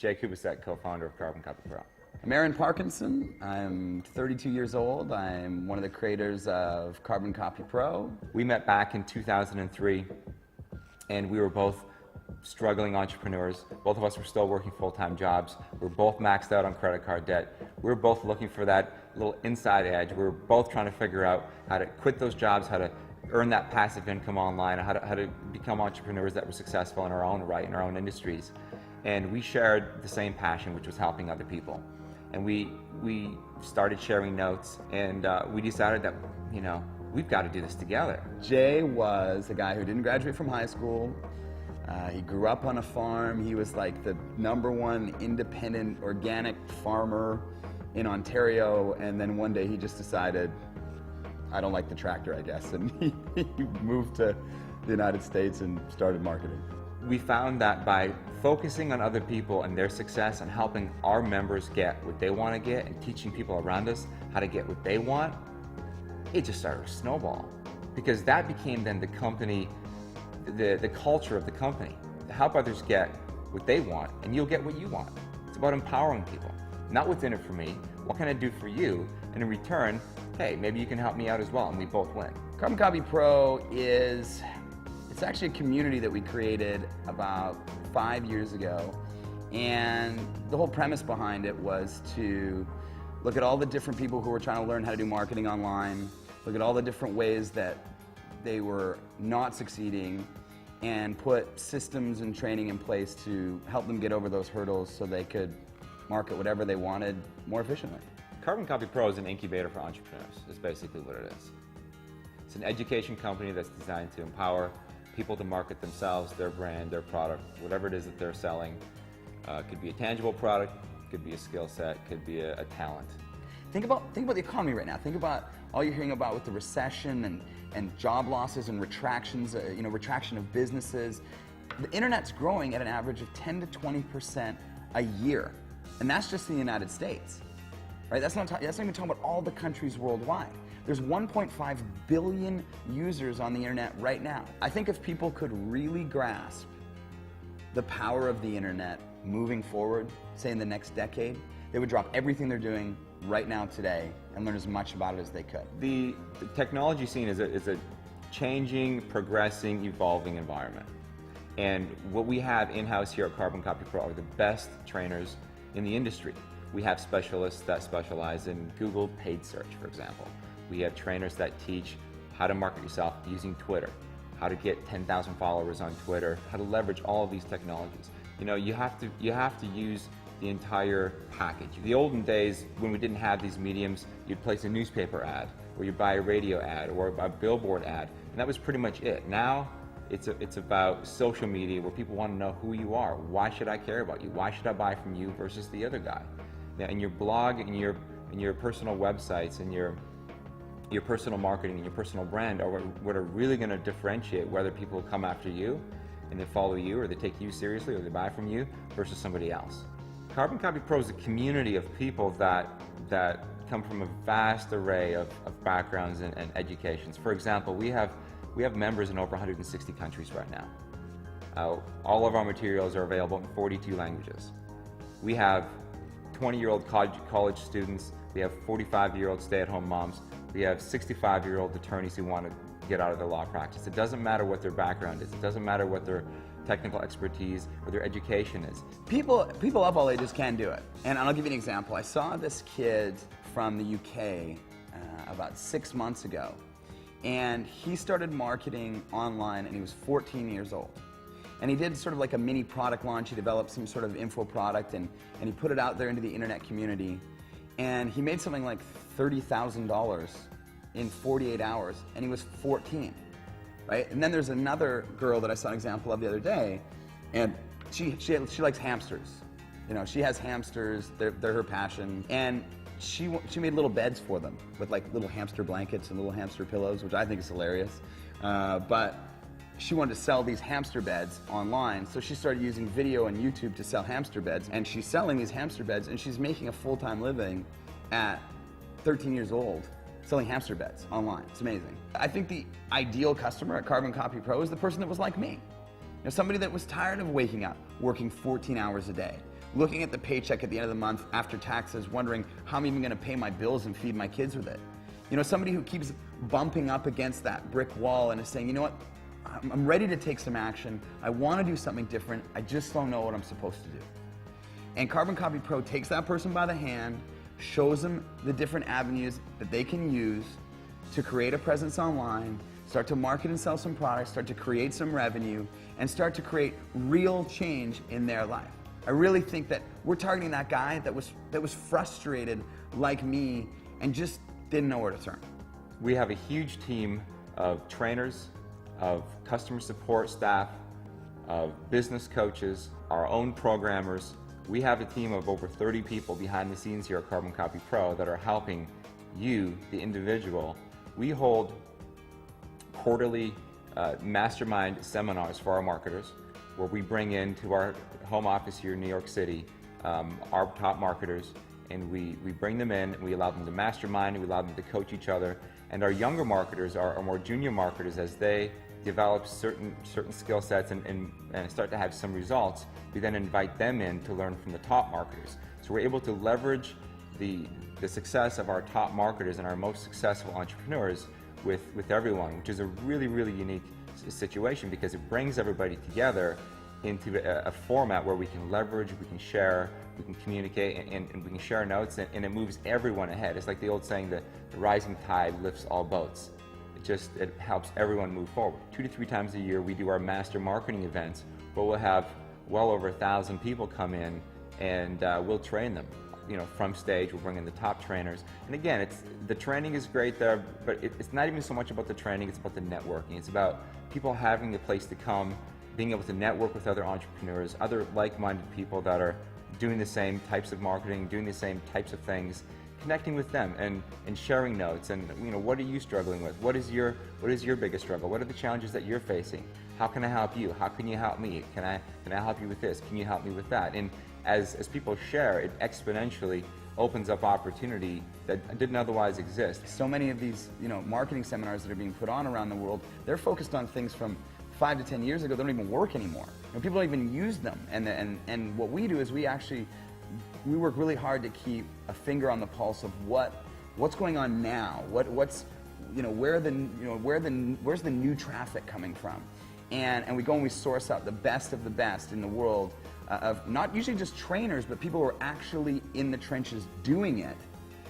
Jay Kubassek, co-founder of Carbon Copy Pro. I'm Aaron Parkinson. I'm 32 years old. I'm one of the creators of Carbon Copy Pro. We met back in 2003, and we were both struggling entrepreneurs. Both of us were still working full-time jobs. We were both maxed out on credit card debt. We were both looking for that little inside edge. We were both trying to figure out how to quit those jobs, how to earn that passive income online, how to become entrepreneurs that were successful in our own right, in our own industries. And we shared the same passion, which was helping other people. And we started sharing notes, and we decided that, you know, we've got to do this together. Jay was a guy who didn't graduate from high school. He grew up on a farm. He was like the #1 independent organic farmer in Ontario, and then one day he just decided, I don't like the tractor, I guess, and he moved to the United States and started marketing. We found that by focusing on other people and their success and helping our members get what they want to get and teaching people around us how to get what they want, it just started to snowball. Because that became then the company, the culture of the company. To help others get what they want, and you'll get what you want. It's about empowering people. Not what's in it for me, what can I do for you? And in return, hey, maybe you can help me out as well, and we both win. Carbon Copy Pro it's actually a community that we created about 5 years ago. And the whole premise behind it was to look at all the different people who were trying to learn how to do marketing online, look at all the different ways that they were not succeeding, and put systems and training in place to help them get over those hurdles so they could market whatever they wanted more efficiently. Carbon Copy Pro is an incubator for entrepreneurs, is basically what it is. It's an education company that's designed to empower people to market themselves, their brand, their product, whatever it is that they're selling. It could be a tangible product, could be a skill set, could be a talent. Think about the economy right now. Think about all you're hearing about with the recession and job losses and retractions, retraction of businesses. The internet's growing at an average of 10 to 20% a year, and that's just in the United States. Right? That's not even talking about all the countries worldwide. There's 1.5 billion users on the internet right now. I think if people could really grasp the power of the internet moving forward, say in the next decade, they would drop everything they're doing right now today and learn as much about it as they could. The technology scene is a changing, progressing, evolving environment. And what we have in-house here at Carbon Copy Pro are the best trainers in the industry. We have specialists that specialize in Google paid search, for example. We have trainers that teach how to market yourself using Twitter, how to get 10,000 followers on Twitter, how to leverage all of these technologies. You know, you have to use the entire package. The olden days, when we didn't have these mediums, you'd place a newspaper ad, or you'd buy a radio ad, or a billboard ad, and that was pretty much it. Now, it's about social media where people want to know who you are. Why should I care about you? Why should I buy from you versus the other guy? Now, in your blog, in your personal websites, and your personal marketing and your personal brand are what are really going to differentiate whether people come after you and they follow you, or they take you seriously, or they buy from you versus somebody else. Carbon Copy Pro is a community of people that come from a vast array of backgrounds and educations. For example, we have members in over 160 countries right now. All of our materials are available in 42 languages. We have 20-year-old college students. We have 45-year-old stay-at-home moms. We have 65-year-old attorneys who want to get out of their law practice. It doesn't matter what their background is. It doesn't matter what their technical expertise or their education is. People of all ages can do it. And I'll give you an example. I saw this kid from the UK about 6 months ago, and he started marketing online, and he was 14 years old. And he did sort of like a mini product launch. He developed some sort of info product, and he put it out there into the internet community. And he made something like $30,000 in 48 hours, and he was 14, right? And then there's another girl that I saw an example of the other day, and she likes hamsters. You know, she has hamsters, they're her passion, and she made little beds for them with like little hamster blankets and little hamster pillows, which I think is hilarious. But she wanted to sell these hamster beds online, so she started using video and YouTube to sell hamster beds, and she's selling these hamster beds, and she's making a full-time living at 13 years old selling hamster beds online. It's amazing. I think the ideal customer at Carbon Copy Pro is the person that was like me. You know, somebody that was tired of waking up, working 14 hours a day, looking at the paycheck at the end of the month after taxes, wondering how I'm even going to pay my bills and feed my kids with it. You know, somebody who keeps bumping up against that brick wall and is saying, you know what, I'm ready to take some action. I want to do something different. I just don't know what I'm supposed to do. And Carbon Copy Pro takes that person by the hand, shows them the different avenues that they can use to create a presence online, start to market and sell some products, start to create some revenue, and start to create real change in their life. I really think that we're targeting that guy that was frustrated like me and just didn't know where to turn. We have a huge team of trainers, of customer support staff, of business coaches, our own programmers. We have a team of over 30 people behind the scenes here at Carbon Copy Pro that are helping you, the individual. We hold quarterly mastermind seminars for our marketers, where we bring in to our home office here in New York City our top marketers, and we bring them in, we allow them to mastermind, we allow them to coach each other, and our younger marketers, our more junior marketers, as they develop certain skill sets and start to have some results, we then invite them in to learn from the top marketers. So we're able to leverage the success of our top marketers and our most successful entrepreneurs with everyone, which is a really, really unique situation because it brings everybody together into a format where we can leverage, we can share, we can communicate, and we can share notes, and it moves everyone ahead. It's like the old saying that the rising tide lifts all boats. It helps everyone move forward. 2 to 3 times a year we do our master marketing events where we'll have well over 1,000 people come in, and we'll train them. You know, from stage, we'll bring in the top trainers. And again, the training is great there, but it's not even so much about the training, it's about the networking. It's about people having a place to come, being able to network with other entrepreneurs, other like-minded people that are doing the same types of marketing, doing the same types of things, connecting with them and sharing notes. And you know, what are you struggling with? What is your biggest struggle? What are the challenges that you're facing? How can I help you? How can you help me? Can I help you with this? Can you help me with that? And as people share, it exponentially opens up opportunity that didn't otherwise exist. So many of these, you know, marketing seminars that are being put on around the world, they're focused on things from 5 to 10 years ago. They don't even work anymore. You know, people don't even use them. And what we do is we work really hard to keep a finger on the pulse of what's going on now. Where's the new traffic coming from? And we go and we source out the best of the best in the world of not usually just trainers, but people who are actually in the trenches doing it.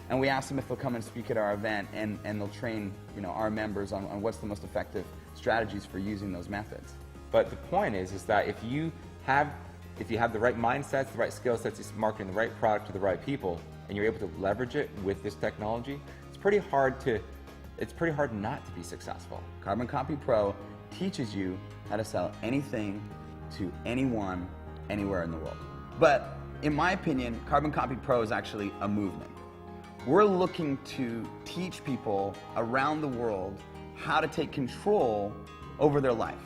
And we ask them if they'll come and speak at our event, and they'll train, you know, our members on what's the most effective strategies for using those methods. But the point is that if you have the right mindsets, the right skill sets, you're marketing the right product to the right people, and you're able to leverage it with this technology, it's pretty hard not to be successful. Carbon Copy Pro teaches you how to sell anything to anyone, anywhere in the world. But in my opinion, Carbon Copy Pro is actually a movement. We're looking to teach people around the world how to take control over their life.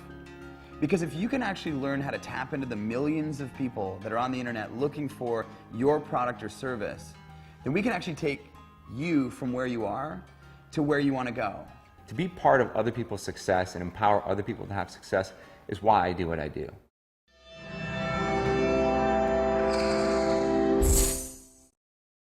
Because if you can actually learn how to tap into the millions of people that are on the internet looking for your product or service, then we can actually take you from where you are to where you want to go. To be part of other people's success and empower other people to have success is why I do what I do.